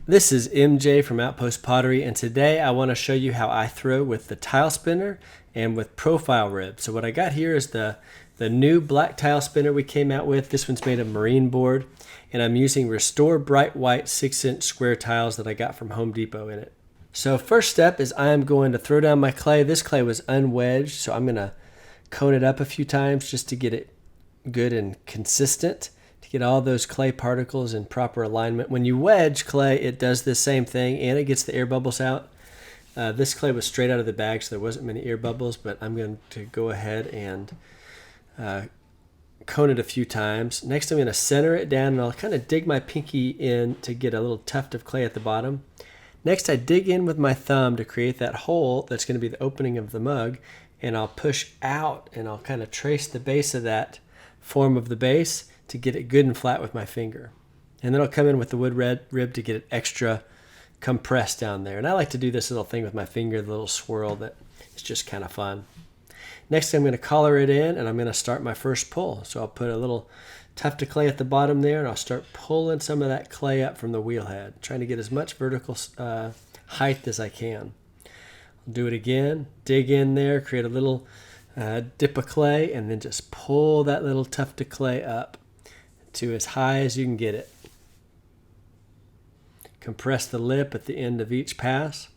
This is MJ from Outpost Pottery, and today I want to show you how I throw with the tile spinner and with profile rib. So what I got here is the new black tile spinner we came out with. This one's made of marine board, and I'm using Restore Bright White 6-inch square tiles that I got from Home Depot in it. So first step is I'm going to throw down my clay. This clay was unwedged, so I'm going to cone it up a few times just to get it good and consistent, to get all those clay particles in proper alignment. When you wedge clay, it does the same thing and it gets the air bubbles out. This clay was straight out of the bag, so there wasn't many air bubbles, but I'm going to go ahead and cone it a few times. Next, I'm going to center it down, and I'll kind of dig my pinky in to get a little tuft of clay at the bottom. Next, I dig in with my thumb to create that hole that's going to be the opening of the mug, and I'll push out and I'll kind of trace the base of that form of the base to get it good and flat with my finger. And then I'll come in with the wood rib to get it extra compressed down there. And I like to do this little thing with my finger, the little swirl that is just kind of fun. Next, I'm going to collar it in, and I'm going to start my first pull. So I'll put a little tuft of clay at the bottom there, and I'll start pulling some of that clay up from the wheel head, trying to get as much vertical height as I can. I'll do it again, dig in there, create a little dip of clay, and then just pull that little tuft of clay up to as high as you can get it. Compress the lip at the end of each pass.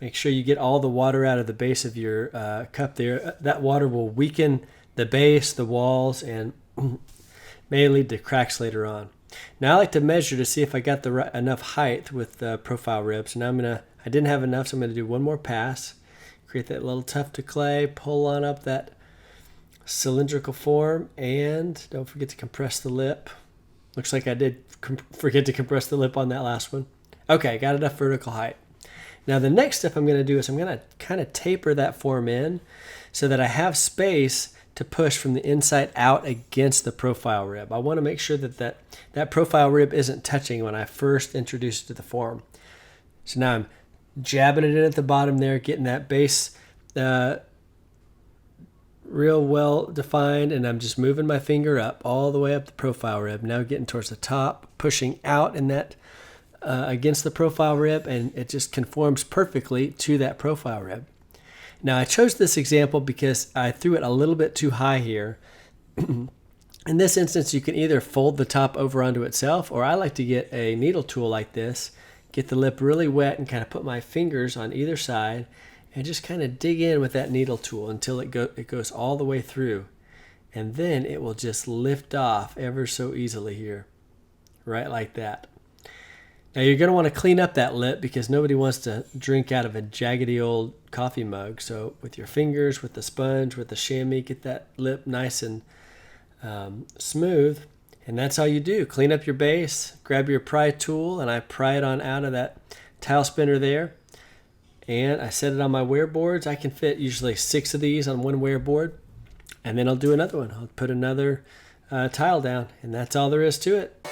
Make sure you get all the water out of the base of your cup there. That water will weaken the base, the walls, and may lead to cracks later on. Now I like to measure to see if I got enough height with the profile ribs. Now I didn't have enough, so I'm going to do one more pass. Create that little tuft of clay, pull on up that cylindrical form, and don't forget to compress the lip. Looks like I did forget to compress the lip on that last one. Okay, got enough vertical height. Now the next step I'm going to do is I'm going to kind of taper that form in so that I have space to push from the inside out against the profile rib. I want to make sure that profile rib isn't touching when I first introduce it to the form. So now I'm jabbing it in at the bottom there, getting that base real well defined, and I'm just moving my finger up all the way up the profile rib. Now getting towards the top, pushing out in that against the profile rib, and it just conforms perfectly to that profile rib. Now I chose this example because I threw it a little bit too high here. In this instance, you can either fold the top over onto itself, or I like to get a needle tool like this, get the lip really wet, and kind of put my fingers on either side and just kind of dig in with that needle tool until it goes all the way through. And then it will just lift off ever so easily here, right like that. Now you're going to want to clean up that lip because nobody wants to drink out of a jaggedy old coffee mug. So with your fingers, with the sponge, with the chamois, get that lip nice and smooth. And that's all you do. Clean up your base, grab your pry tool, and I pry it on out of that tile spinner there. And I set it on my wear boards. I can fit usually 6 of these on one wear board. And then I'll do another one. I'll put another tile down, and that's all there is to it.